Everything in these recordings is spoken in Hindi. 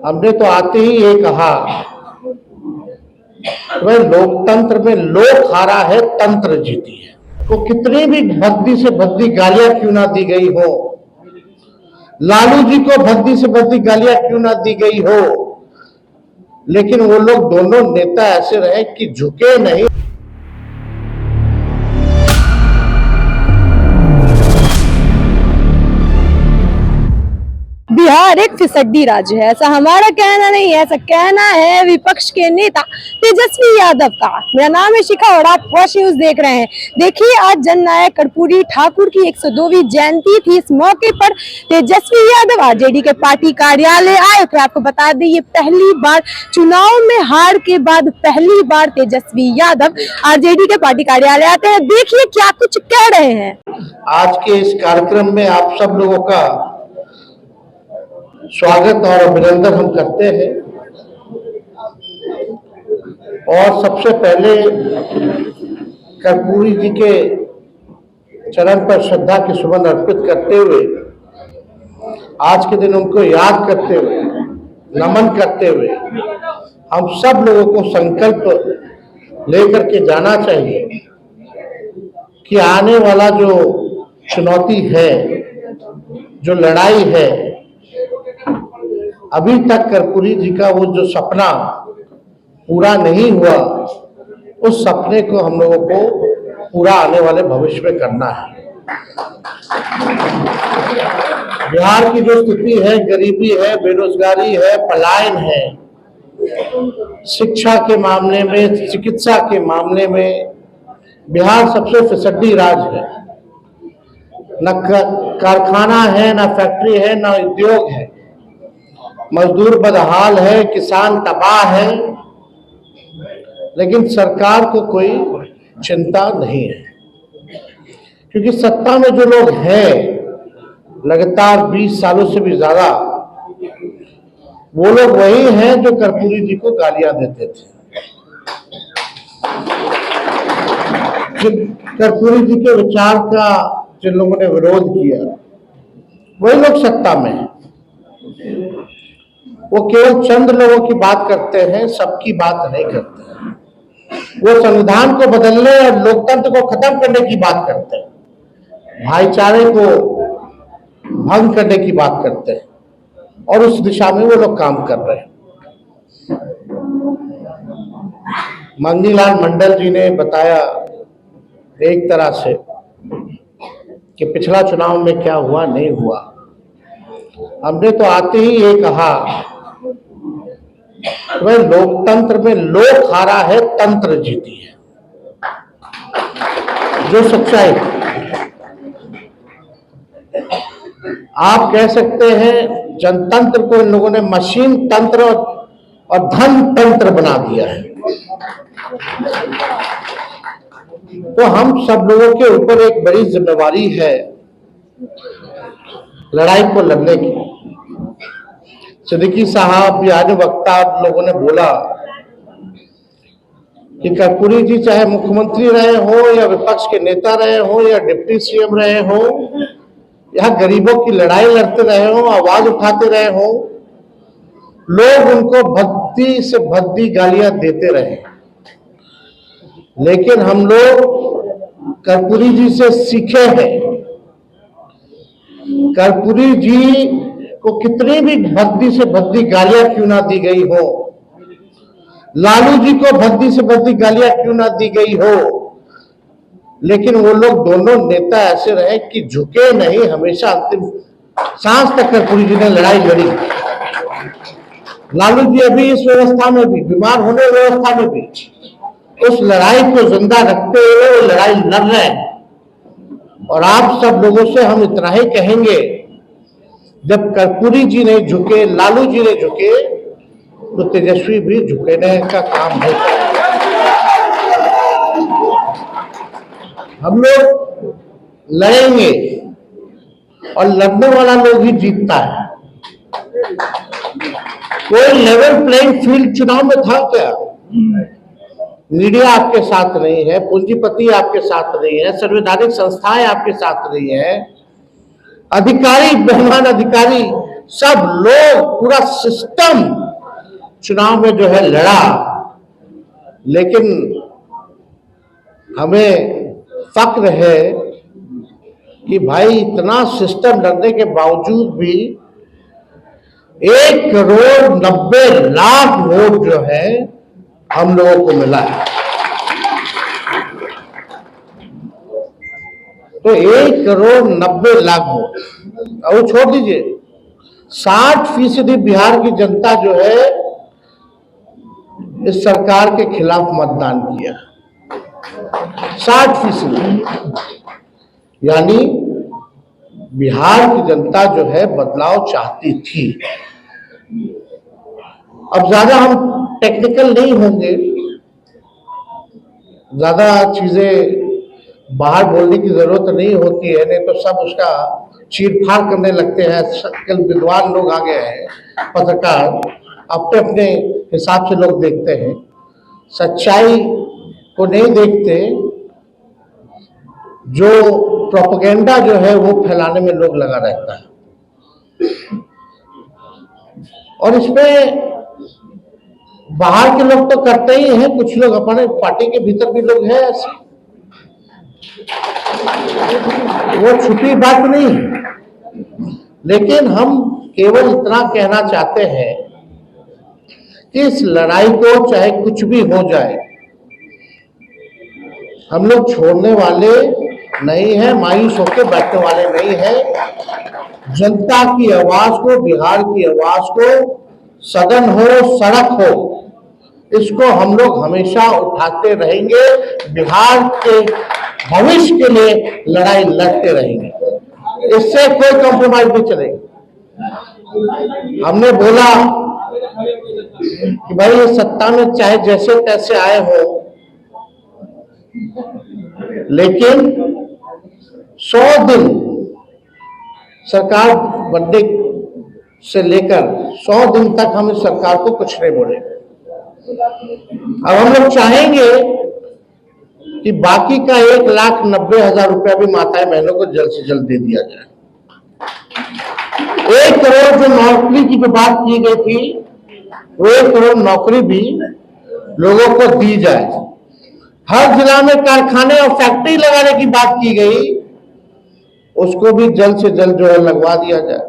हमने तो आते ही ये कहा वह लोकतंत्र में लोक हारा है, तंत्र जीती है। तो कितनी भी भद्दी से भद्दी गालियां क्यों ना दी गई हो, लालू जी को भद्दी से भद्दी गालियां क्यों ना दी गई हो, लेकिन वो लोग दोनों नेता ऐसे रहे कि झुके नहीं। बिहार एक फिसड्डी राज्य है, ऐसा हमारा कहना नहीं है, ऐसा कहना है विपक्ष के नेता तेजस्वी यादव का। मेरा नाम है शिखा और आप वॉच न्यूज देख रहे हैं। देखिए, आज जननायक कर्पूरी ठाकुर की 102वीं जयंती थी। इस मौके पर तेजस्वी यादव आरजेडी के पार्टी कार्यालय आए थे। आपको बता दें, ये पहली बार चुनाव में हार के बाद पहली बार तेजस्वी यादव आरजेडी के पार्टी कार्यालय आते हैं। देखिए क्या कुछ कह रहे हैं। आज के इस कार्यक्रम में आप सब लोगों का स्वागत और अभिनंदन हम करते हैं। और सबसे पहले कर्पूरी जी के चरण पर श्रद्धा के सुमन अर्पित करते हुए, आज के दिन उनको याद करते हुए, नमन करते हुए, हम सब लोगों को संकल्प लेकर के जाना चाहिए कि आने वाला जो चुनौती है, जो लड़ाई है, अभी तक कर्पूरी जी का वो जो सपना पूरा नहीं हुआ, उस सपने को हम लोगों को पूरा आने वाले भविष्य में करना है। बिहार की जो स्थिति है, गरीबी है, बेरोजगारी है, पलायन है, शिक्षा के मामले में, चिकित्सा के मामले में बिहार सबसे फिसड्डी राज्य है। न कारखाना है, न फैक्ट्री है, न उद्योग है, मजदूर बदहाल है, किसान तबाह है, लेकिन सरकार को कोई चिंता नहीं है। क्योंकि सत्ता में जो लोग हैं लगातार 20 सालों से भी ज्यादा, वो लोग वही हैं जो कर्पूरी जी को गालियां देते थे। कर्पूरी जी के विचार का जिन लोगों ने विरोध किया, वही लोग सत्ता में हैं। वो केवल चंद लोगों की बात करते हैं, सबकी बात नहीं करते हैं। वो संविधान को बदलने और लोकतंत्र को खत्म करने की बात करते हैं, भाईचारे को भंग करने की बात करते हैं, और उस दिशा में वो लोग काम कर रहे हैं। मंगनीलाल मंडल जी ने बताया एक तरह से कि पिछला चुनाव में क्या हुआ, नहीं हुआ। हमने तो आते ही ये कहा वह लोकतंत्र में लोक हारा है, तंत्र जीती है। जो सच्चाई, आप कह सकते हैं जनतंत्र को इन लोगों ने मशीन तंत्र और धन तंत्र बना दिया है। तो हम सब लोगों के ऊपर एक बड़ी जिम्मेवारी है लड़ाई को लड़ने की। सिद्दीकी साहब या अन्य वक्ता लोगों ने बोला कि कर्पूरी जी चाहे मुख्यमंत्री रहे हो, या विपक्ष के नेता रहे हो, या डिप्टी सीएम रहे हो, या गरीबों की लड़ाई लड़ते रहे हो, आवाज उठाते रहे हो, लोग उनको भद्दी से भद्दी गालियां देते रहे। लेकिन हम लोग कर्पूरी जी से सीखे हैं। कर्पूरी जी को कितनी भी भद्दी से भद्दी गालियां क्यों ना दी गई हो, लालू जी को भद्दी से भद्दी गालियां क्यों ना दी गई हो, लेकिन वो लोग दोनों नेता ऐसे रहे कि झुके नहीं। हमेशा अंतिम सांस तक कर्पूरी जी ने लड़ाई लड़ी। लालू जी अभी इस व्यवस्था में भी, बीमार होने व्यवस्था में भी, उस लड़ाई को जिंदा रखते हुए वो लड़ाई लड़ रहे हैं। और आप सब लोगों से हम इतना ही कहेंगे, जब कर्पूरी जी नहीं झुके, लालू जी नहीं झुके, तो तेजस्वी भी झुकने का काम नहीं करेंगे। हम लोग लड़ेंगे और लड़ने वाला लोग ही जीतता है। कोई लेवल प्लेइंग फील्ड चुनाव में था क्या? मीडिया आपके साथ नहीं है, पूंजीपति आपके साथ नहीं है, संवैधानिक संस्थाएं आपके साथ नहीं है, अधिकारी, बेईमान अधिकारी सब लोग, पूरा सिस्टम चुनाव में जो है लड़ा, लेकिन हमें फक्र है कि भाई इतना सिस्टम लड़ने के बावजूद भी 1,90,00,000 वोट जो है हम लोगों को मिला है। तो 1,90,00,000 वोट, और वो छोड़ दीजिए, 60% बिहार की जनता जो है इस सरकार के खिलाफ मतदान किया। 60%, यानी बिहार की जनता जो है बदलाव चाहती थी। अब ज्यादा हम टेक्निकल नहीं होंगे, ज्यादा चीजें बाहर बोलने की जरूरत नहीं होती है, नहीं तो सब उसका चीरफाड़ करने लगते हैं। कल विद्वान लोग आ गए हैं, पत्रकार अपने अपने हिसाब से लोग देखते हैं, सच्चाई को नहीं देखते, जो प्रोपेगेंडा जो है वो फैलाने में लोग लगा रहता है। और इसमें बाहर के लोग तो करते ही हैं, कुछ लोग अपने पार्टी के भीतर भी लोग हैं ऐसे, वो छुपी बात नहीं। लेकिन हम केवल इतना कहना चाहते हैं कि इस लड़ाई को चाहे कुछ भी हो जाए, हम लोग छोड़ने वाले नहीं है, मायूस होकर बैठने वाले नहीं है। जनता की आवाज को, बिहार की आवाज को, सदन हो सड़क हो, इसको हम लोग हमेशा उठाते रहेंगे। बिहार के भविष्य के लिए लड़ाई लड़ते रहेंगे, इससे कोई कॉम्प्रोमाइज नहीं चलेगा। हमने बोला कि भाई ये सत्ता में चाहे जैसे तैसे आए हो, लेकिन 100 दिन सरकार बनने से लेकर 100 दिन तक हम इस सरकार को कुछ नहीं बोलेंगे। अब हम लोग चाहेंगे कि बाकी का 1,90,000 रुपया भी माताएं बहनों को जल्द से जल्द दे दिया जाए। 1 करोड़ जो नौकरी की बात की गई थी, वो 1 करोड़ नौकरी भी लोगों को दी जाए। हर जिला में कारखाने और फैक्ट्री लगाने की बात की गई, उसको भी जल्द से जल्द जो है लगवा दिया जाए।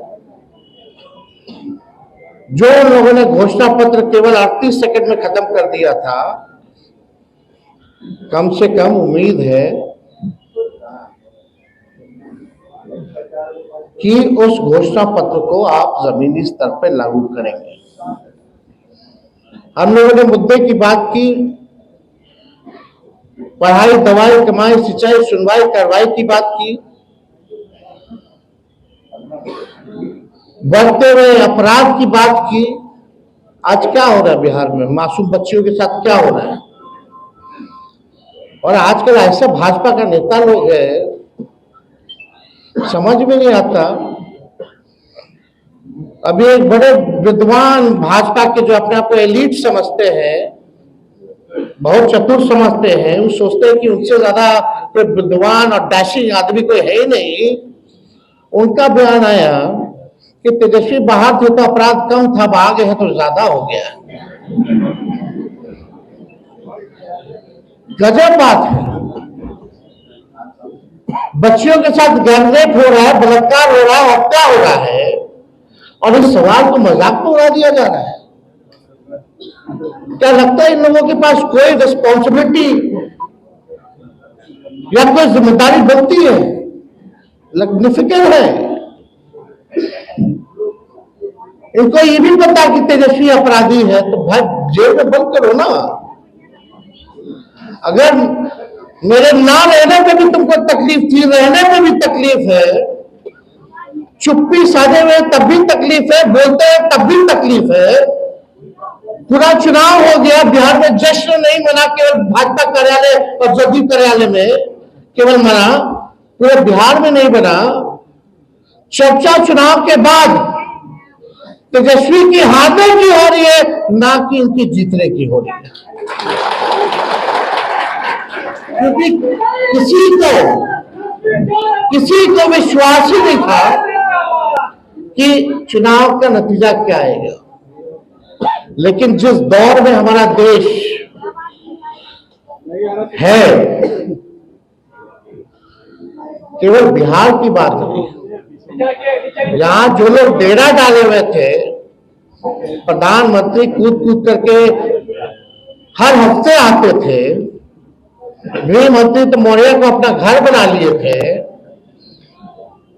जो लोगों ने घोषणा पत्र केवल 38 सेकंड में खत्म कर दिया था, कम से कम उम्मीद है कि उस घोषणा पत्र को आप जमीनी स्तर पर लागू करेंगे। हम लोगों ने मुद्दे की बात की, पढ़ाई, दवाई, कमाई, सिंचाई, सुनवाई, कार्रवाई की बात की, बढ़ते हुए अपराध की बात की। आज क्या हो रहा है बिहार में, मासूम बच्चियों के साथ क्या हो रहा है? और आजकल ऐसा भाजपा का नेता लोग है, समझ में नहीं आता। अभी एक बड़े विद्वान भाजपा के जो अपने आप को एलीट समझते हैं, बहुत चतुर समझते हैं, वो सोचते हैं कि उनसे ज्यादा कोई विद्वान और डैशिंग आदमी कोई है ही नहीं। उनका बयान आया कि तेजस्वी बाहर थे तो अपराध कम था, अब आ गए हैं तो ज्यादा हो गया। गजब बात है। बच्चियों के साथ गैंगरेप हो रहा है, बलात्कार हो रहा है, हत्या हो रहा है, और इस सवाल को मजाक में उड़ा दिया जा रहा है। क्या लगता है इन लोगों के पास कोई रिस्पॉन्सिबिलिटी या कोई जिम्मेदारी बनती है? फिक्र है इनको, ये भी पता कि तेजस्वी अपराधी है, तो भाई जेल में बंद करो ना। अगर मेरे ना रहने में भी तुमको तकलीफ थी, रहने में भी तकलीफ है, चुप्पी साधे हुए तब भी तकलीफ है, बोलते हैं तब भी तकलीफ है। पूरा चुनाव हो गया, बिहार में जश्न नहीं मना, केवल भाजपा कार्यालय और जदयू कार्यालय में केवल मना, पूरे बिहार में नहीं बना। चर्चा चुनाव के बाद तेजस्वी की हारने की हो रही है, ना कि इनकी जीतने की हो रही है। क्योंकि किसी को विश्वास ही नहीं था कि चुनाव का नतीजा क्या आएगा, लेकिन जिस दौर में हमारा देश है, केवल बिहार की बात नहीं, यहां जो लोग डेरा डाले हुए थे, प्रधानमंत्री कूद कूद करके हर हफ्ते आते थे, गृह मंत्री तो मौर्य को अपना घर बना लिए थे,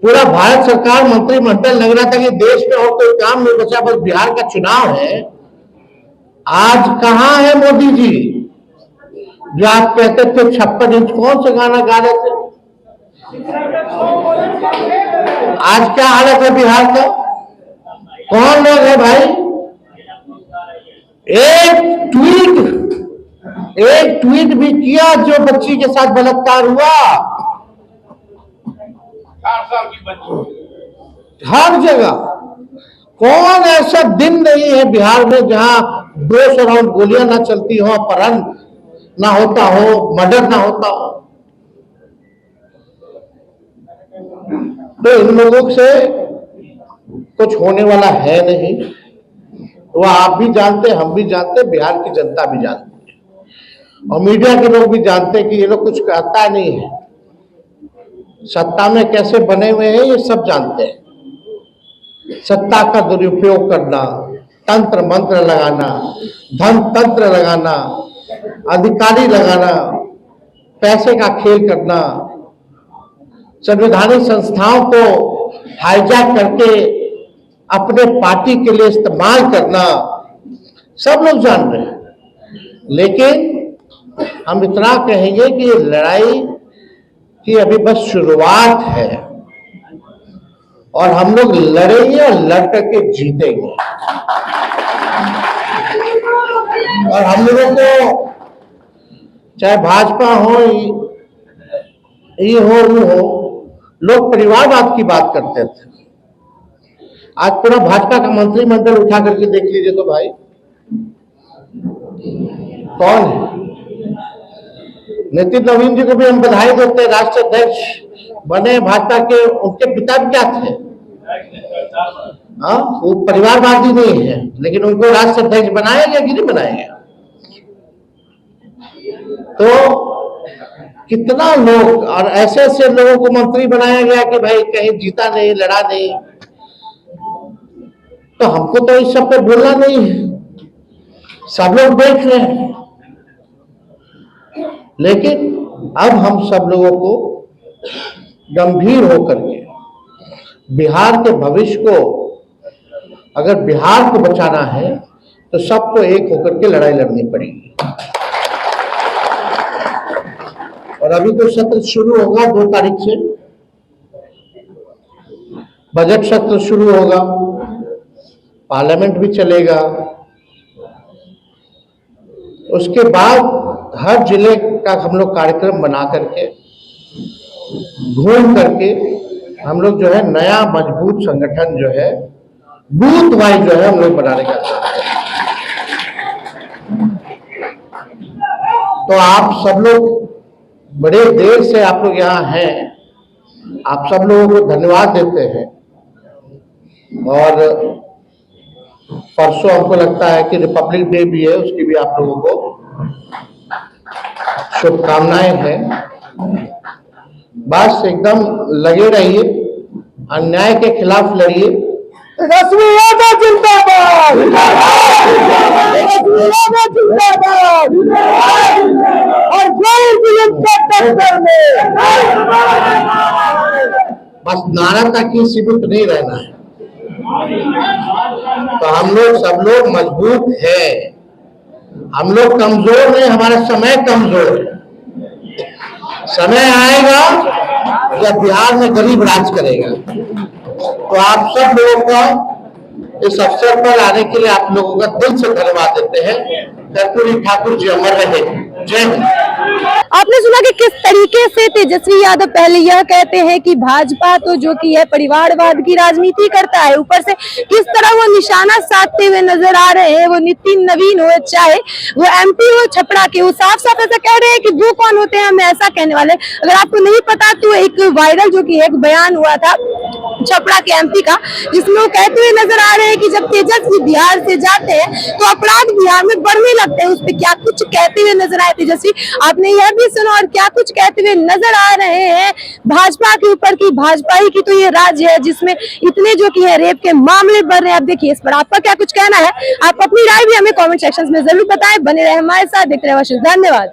पूरा भारत सरकार मंत्रिमंडल लग रहा था कि देश में और कोई काम नहीं बचा, बस बिहार का चुनाव है। आज कहां है मोदी जी, जो आप कहते थे 56 इंच, कौन से गाना गा रहे थे? आज क्या हालत है बिहार का? कौन लोग है भाई? एक ट्वीट भी किया जो बच्ची के साथ बलात्कार हुआ, 4 साल की बच्ची, हर जगह। कौन ऐसा दिन नहीं है बिहार में जहां 200 राउंड गोलियां ना चलती हो, अपहरण ना होता हो, मर्डर ना होता हो। तो इन लोगों से कुछ होने वाला है नहीं, वो आप भी जानते, हम भी जानते, बिहार की जनता भी जानती है, और मीडिया के लोग भी जानते हैं कि ये लोग कुछ कहता नहीं है। सत्ता में कैसे बने हुए हैं ये सब जानते हैं। सत्ता का दुरुपयोग करना, तंत्र मंत्र लगाना, धन तंत्र लगाना, अधिकारी लगाना, पैसे का खेल करना, संवैधानिक संस्थाओं को हाईजैक करके अपने पार्टी के लिए इस्तेमाल करना, सब लोग जान रहे हैं। लेकिन हम इतना कहेंगे कि ये लड़ाई की अभी बस शुरुआत है, और हम लोग लड़ेंगे और लड़ करके जीतेंगे। और हम लोगों को चाहे भाजपा हो, ये हो, वो हो, लोग परिवारवाद की बात करते थे। आज पूरा भाजपा का मंत्रिमंडल उठा करके देख लीजिए तो भाई कौन है? नितिन नवीन जी को भी हम बधाई देते हैं, राष्ट्रीय अध्यक्ष बने भाजपा के। उनके पिता भी क्या थे? हाँ, वो परिवारवादी नहीं है, लेकिन उनको राष्ट्रीय अध्यक्ष बनाया गया कि नहीं बनाया गया? तो कितना लोग, और ऐसे ऐसे लोगों को मंत्री बनाया गया कि भाई कहीं जीता नहीं, लड़ा नहीं। तो हमको तो इस सब पे बोलना नहीं है, सब लोग देख रहे हैं। लेकिन अब हम सब लोगों को गंभीर होकर के बिहार के भविष्य को, अगर बिहार को बचाना है तो सबको एक होकर के लड़ाई लड़नी पड़ेगी। और अभी तो सत्र शुरू होगा 2 तारीख से, बजट सत्र शुरू होगा, पार्लियामेंट भी चलेगा। उसके बाद हर जिले का हम लोग कार्यक्रम बना करके, घूम करके हम लोग जो है नया मजबूत संगठन जो है बूथ वाइज जो है हम लोग बनाने का चाहते हैं। तो आप सब लोग बड़े देर से आप लोग यहाँ हैं, आप सब लोगों को धन्यवाद देते हैं। और परसों हमको लगता है कि रिपब्लिक डे भी है, उसकी भी आप लोगों को शुभकामनाएं हैं। बस एकदम लगे रहिए, अन्याय के खिलाफ लड़िए। तेजस्वी यादव जिंदाबाद, तेजस्वी यादव जिंदाबाद, और जय पीएम के टक्कर में। बस नारा तक ही सीमित नहीं रहना है। तो हम लोग सब लोग मजबूत हैं, हम लोग कमजोर नहीं, हमारा समय कमजोर है। समय आएगा जब बिहार में गरीब राज करेगा। तो आप सब लोगों का इस अवसर पर आने के लिए आप लोगों का दिल से धन्यवाद देते हैं। कर्पूरी ठाकुर जी अमर रहे। जय हिंद। आपने सुना कि किस तरीके से तेजस्वी यादव पहले यह कहते हैं कि भाजपा तो जो कि है परिवारवाद की राजनीति करता है, ऊपर से किस तरह वो निशाना साधते हुए नजर आ रहे हैं। वो नितिन नवीन हो, चाहे वो एमपी हो छपरा के, वो साफ साफ ऐसा कह रहे हैं कि वो कौन होते हैं हमें ऐसा कहने वाले। अगर आपको नहीं पता तो एक वायरल जो कि एक बयान हुआ था छपरा के एमपी का, जिसमें वो कहते हुए नजर आ रहे हैं कि जब तेजस्वी बिहार से जाते हैं तो अपराध बिहार में बढ़ने लगते हैं। उस पर क्या कुछ कहते हुए नजर आए तेजस्वी, आपने यह भी सुना और क्या कुछ कहते हुए नजर आ रहे हैं भाजपा के ऊपर की भाजपा ही की तो ये राज्य है जिसमें इतने जो कि है रेप के मामले बढ़ रहे हैं। आप देखिए इस पर आपका क्या कुछ कहना है, आप अपनी राय भी हमें कमेंट सेक्शन में जरूर बताएं। बने रहे हमारे साथ, देखते रहे। धन्यवाद।